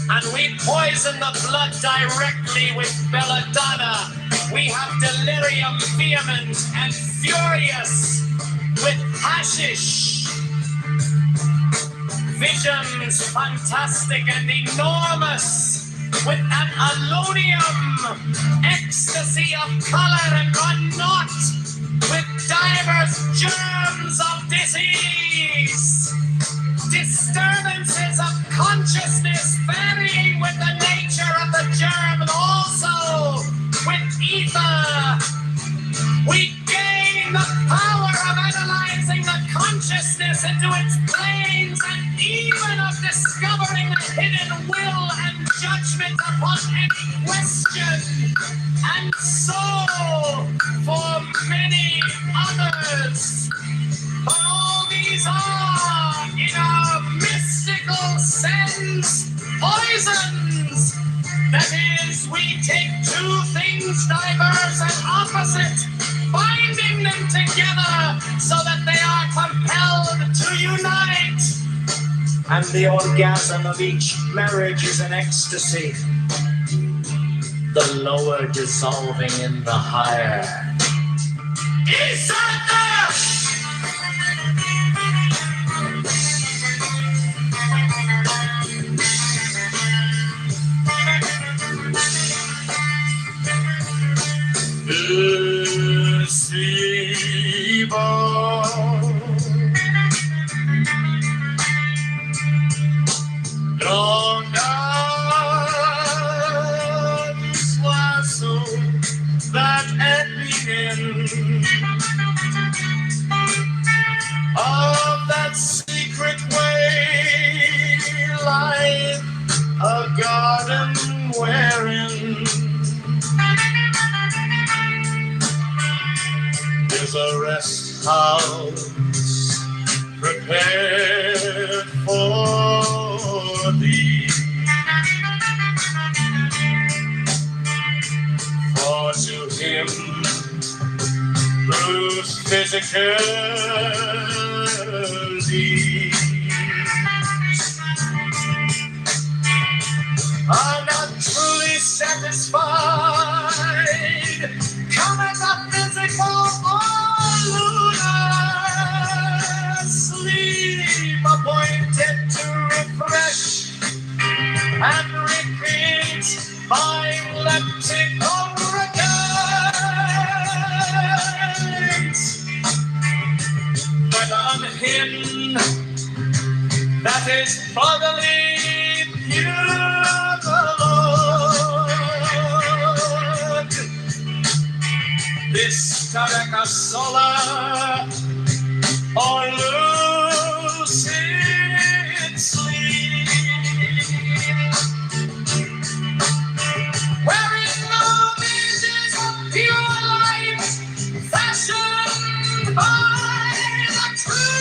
And we poison the blood directly with belladonna. We have delirium vehement and furious with hashish. Visions fantastic and enormous with an alonium, ecstasy of color and not with diverse germs of disease. Disturbances of consciousness varying with the nature of the germ and also with ether. We gain the power of analyzing the consciousness into its planes and even of discovering the hidden will and judgment upon any question. And so for many others. But all these are, in our mystical sense, poisons. That is, we take two things diverse as an opposite, binding them together so that they are compelled to unite. And the orgasm of each marriage is an ecstasy, the lower dissolving in the higher. That at the end of that secret way lies a garden wherein is a rest house prepared for thee. For to him whose physical needs are not truly satisfied, cometh a physical or lunar sleep appointed to refresh and repeat by leptic recurrence. But on him that is bodily pure Lord, this Caracas solar or lucid sleep, wherein no measures of pure light fashioned by the true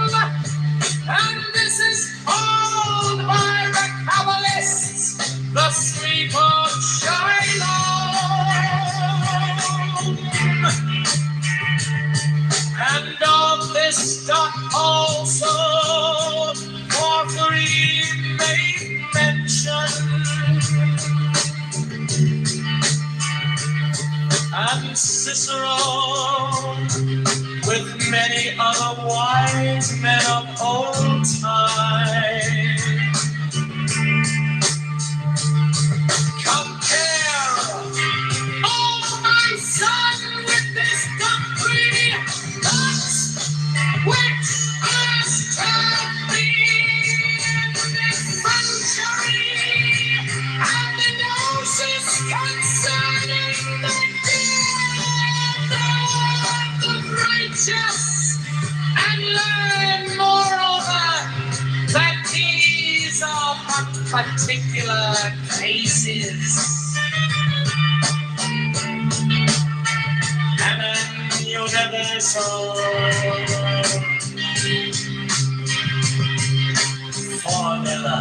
will. And this is called by the Kabbalists the sleep of Shiloh. And of this doth also Porphyry made mention, and Cicero with many other wise men of old time. Compare, oh my son, with this doctrine which is to be century and the gnosis concerning the death of the righteous, and learn moreover that these are but particular cases. And an universal formula.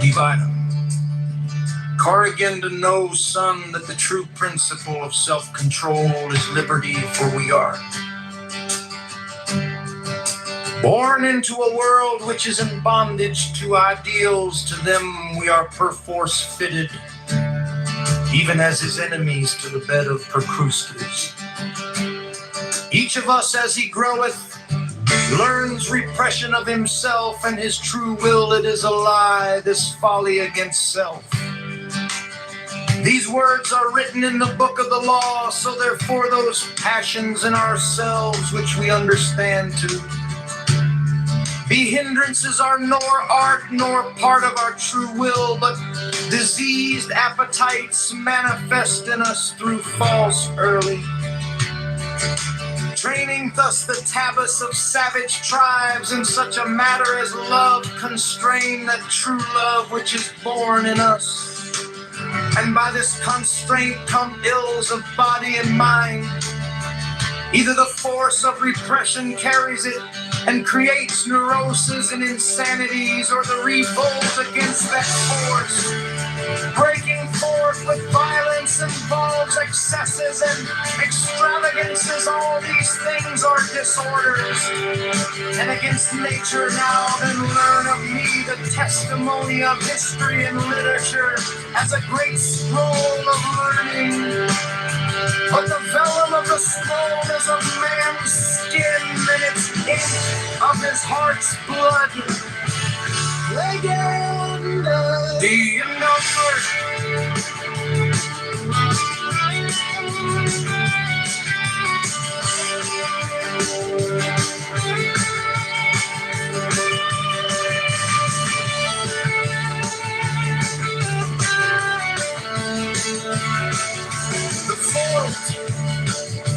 Divine. Corrigan to know, son, that the true principle of self-control is liberty, for we are born into a world which is in bondage to ideals. To them we are perforce fitted, even as his enemies to the bed of Procrustes. Each of us as he groweth learns repression of himself, and his true will, it is a lie, this folly against self. These words are written in the book of the law, so therefore those passions in ourselves which we understand to be hindrances are nor art nor part of our true will, but diseased appetites manifest in us through false early training, thus the tabus of savage tribes in such a matter as love constrain that true love which is born in us And by this constraint come ills of body and mind. Either the force of repression carries it and creates neuroses and insanities, or the revolt against that force, breaking forth with violence, involves excesses and extravagances. All these things are disorders. And against nature now, then learn of me the testimony of history and literature as a great scroll of learning. But the vellum of the scroll is of man's skin, and it's ink of his heart's blood. Legenda. Do you know the fourth?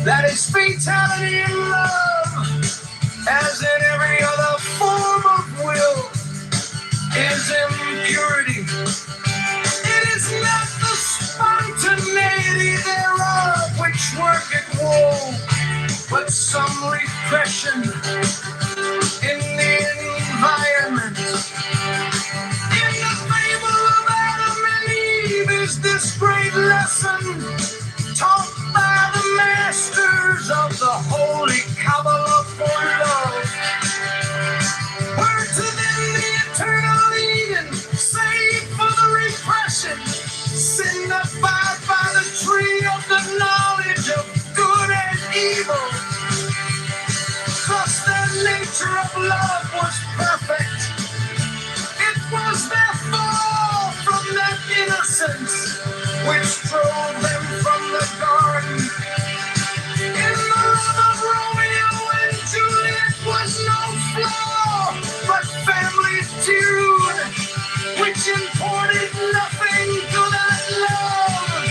That is fatality in love, as in every other form of will, is impurity. It is not the spontaneity thereof which worketh woe, but some repression in the environment. In the fable of Adam and Eve is this great lesson taught by the masters of the holy Kabbalah for love. Were to them the eternal Eden, save for the repression, signified by the tree of the knowledge of good and evil. Thus the nature of love was perfect. It was their fall from that innocence which drove them from the garden. In the love of Romeo and Juliet was no flaw, but family feud, which imported nothing to that love.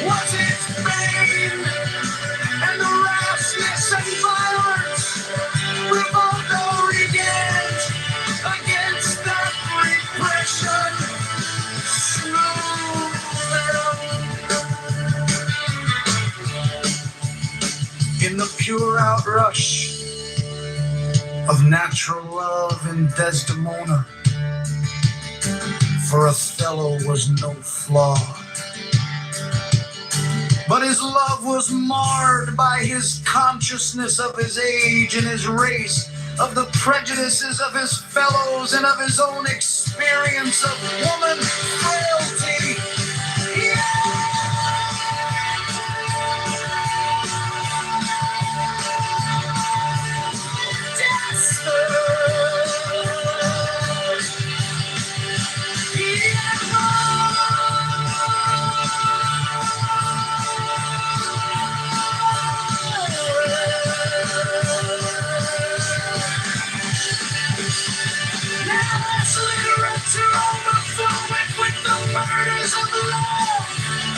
Was its bane, and the rashness and violence revolt or regent against that repression. Slew in the pure outrush of natural love in Desdemona, for Othello was no flaw, but his love was marred by his consciousness of his age and his race, of the prejudices of his fellows, and of his own experience of woman frailty.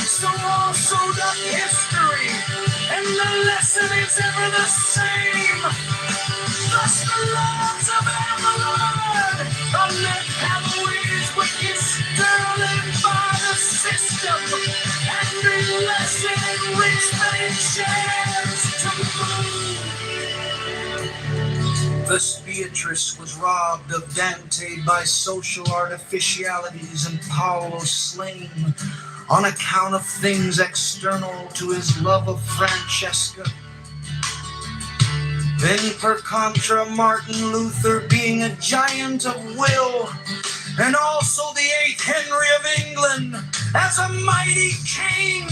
So also doth history, and the lesson is ever the same. Thus the laws of Avalon are left Hathaway's wicked sterling by the system, and unless it enrichment it chance to move. Thus Beatrice was robbed of Dante by social artificialities, and Paolo slain on account of things external to his love of Francesca. Then per contra Martin Luther, being a giant of will, and also the 8th Henry of England, as a mighty king,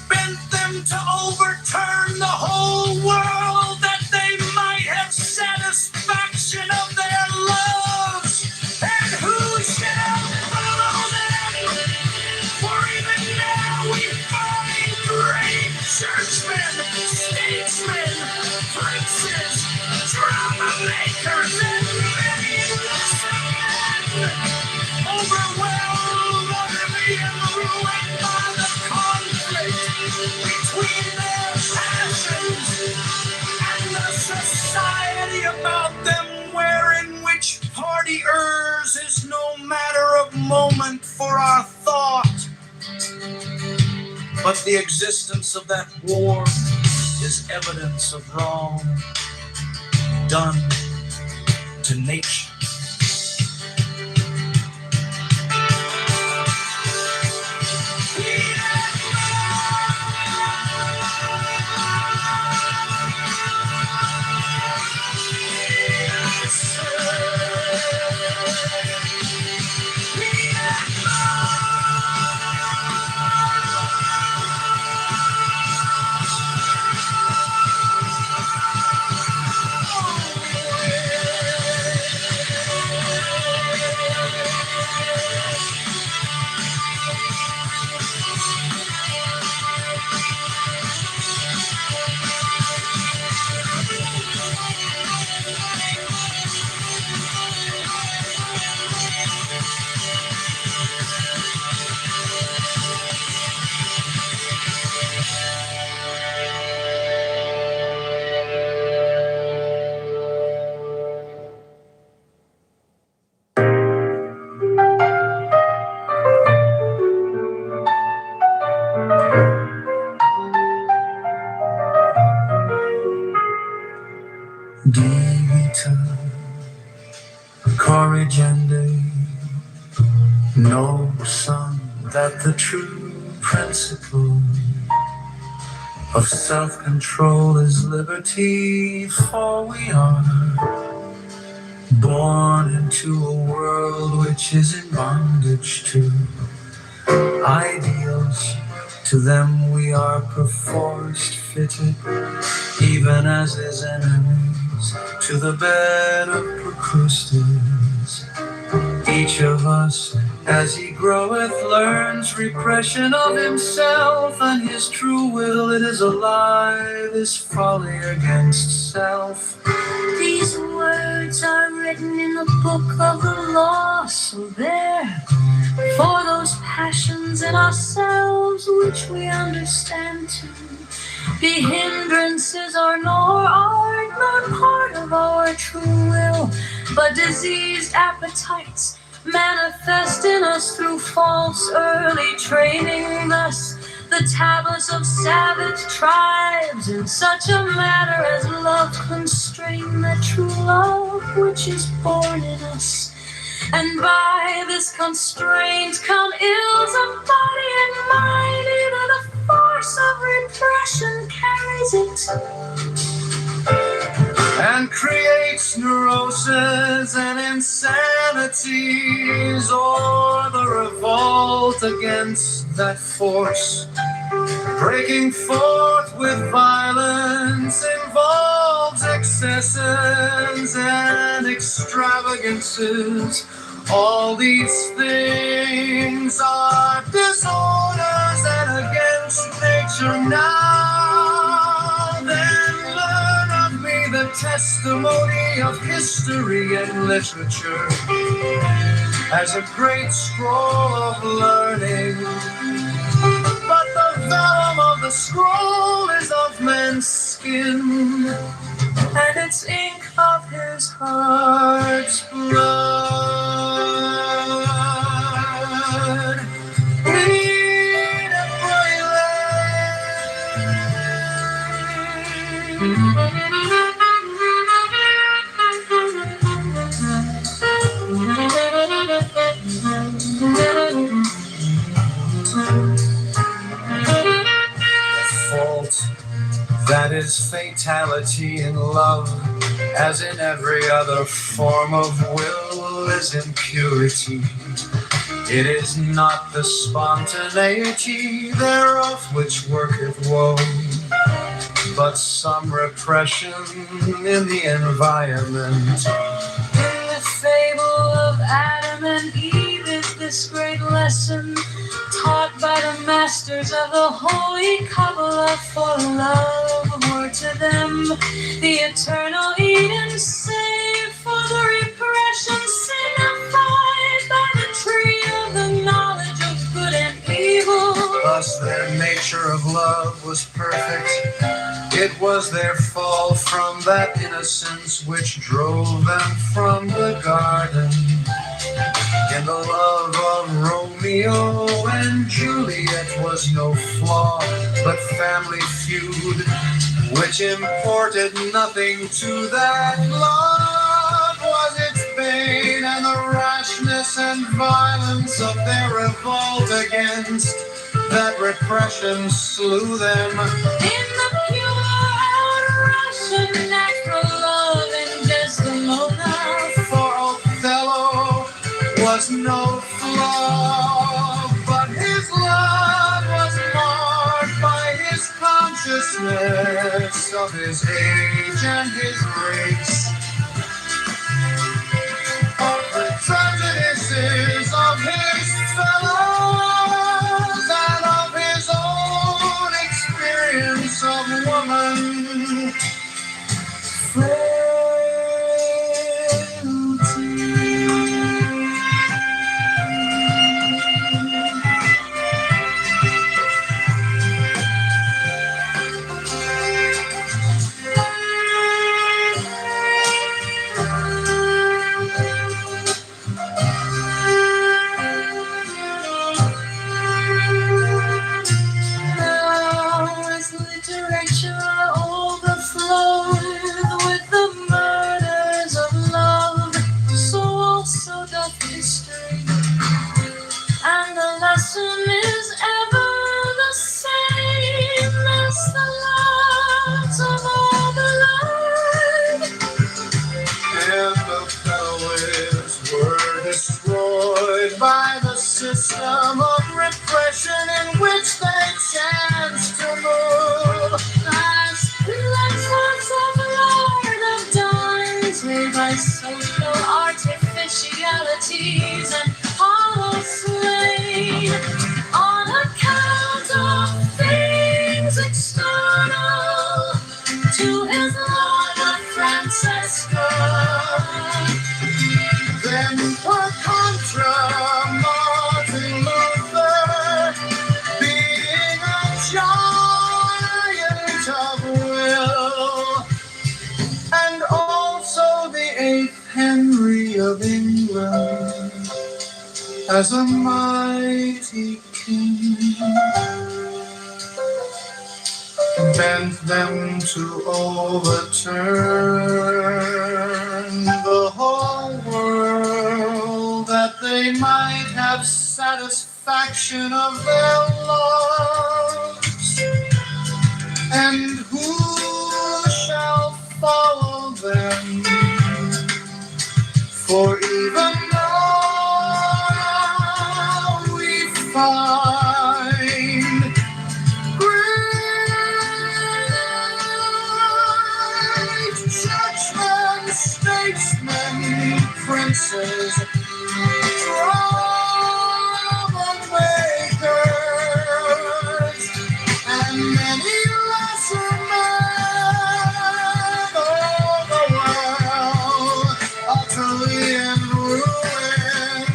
bent them to overturn the whole world, that they might have satisfaction of their loves. And who shall follow them? For even now we find great churchmen, statesmen, princes, drama makers, and many men, overwhelmed, utterly and ruined by the conflict between their passions and the society about them, wherein which party errs is no matter of moment for our thought. But the existence of that war is evidence of wrong done to nature. Gita, courage and aid. Know, son, that the true principle of self-control is liberty, for we are born into a world which is in bondage to ideals. To them we are perforce fitted, even as his enemies, to the bed of Procrustes. Each of us, as he groweth, learns repression of himself and his true will. It is a lie, this folly against self. These words are written in the book of the law, so there, for those passions in ourselves which we understand to be hindrances or nor art, not part of our true will, but diseased appetites manifest in us through false early training. Thus the tablets of savage tribes in such a manner as love constrain that true love which is born in us. And by this constraint come ills of body and mind, either the force of repression carries it and creates neuroses and insanities, or the revolt against that force, breaking forth with violence, involves excesses and extravagances. All these things are disorders and against nature. Now then, learn of me the testimony of history and literature as a great scroll of learning. But the vellum of the scroll is of man's skin, and its ink of his heart's blood. Read and fault that is fatality in love, as in every other form of will, is impurity. It is not the spontaneity thereof which worketh woe, but some repression in the environment. In the fable of Adam and Eve is this great lesson taught by the masters of the holy Kabbalah, for love were to them the eternal Eden, save for the repression signified by the tree of the knowledge of good and evil. Thus their nature of love was perfect. It was their fall from that innocence which drove them from the garden. In the love of Romeo Romeo and Juliet was no flaw, but family feud, which imported nothing to that love was its bane, and the rashness and violence of their revolt against that repression slew them. In the pure and Russian natural love in Desdemona, For Othello was no flaw, but his love was marred by his consciousness of his age and his race, of the prejudices of his fellows, and of his own experience of woman. now is literature overflowed with the murders of love, so also doth history, and the lesson is ever the same as the lives of all beloved. And the fellows were destroyed by the system of repression in which they chanced to move. As pillars of Lord of Dons, made by social artificialities and hollow slain, on account of things external to his Lord of Francesca. Then per contra, Martin Luther, being a giant of will, and also the 8th Henry of England, as a mighty king, bent them to overturn the whole world, that they might have satisfaction of their loves. And who shall follow them? For even now we find great churchmen, statesmen, princes, troublemakers, and many lesser men all the world, utterly in ruin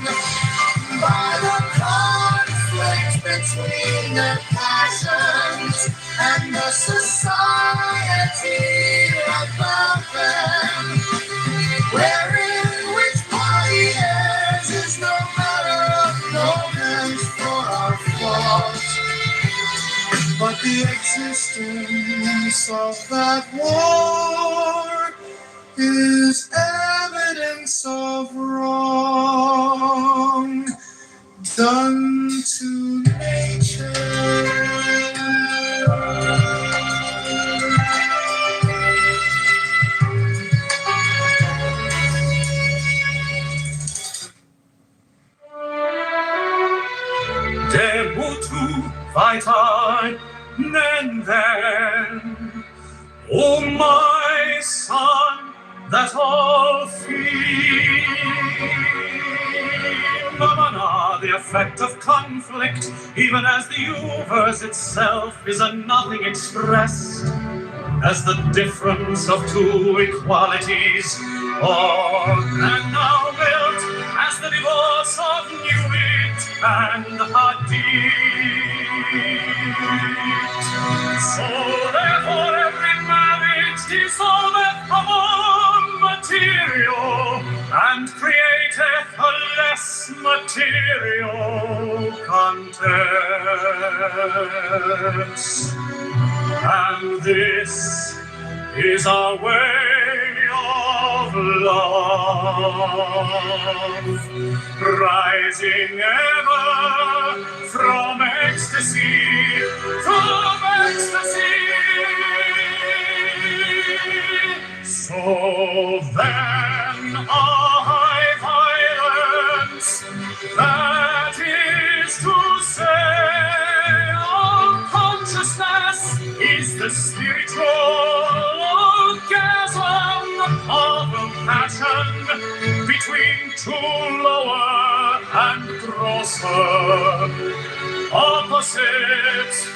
by the conflict between their passions and the society above them, wherein which party is no matter of moment for our fault, but the existence of that war is evidence of wrong done to nature. Debutu weiter nennen, O my son, that all phenomena, the effect of conflict, even as the universe itself is a nothing expressed, as the difference of two equalities, or and now built as the divorce of Newit and Hadid. So therefore every marriage dissolveth from all material, and createth a less material contents. And this is our way of love, rising ever from ecstasy to ecstasy. So then our high violence, that is to say, our consciousness is the spiritual orgasm of a passion between two lower and grosser opposites.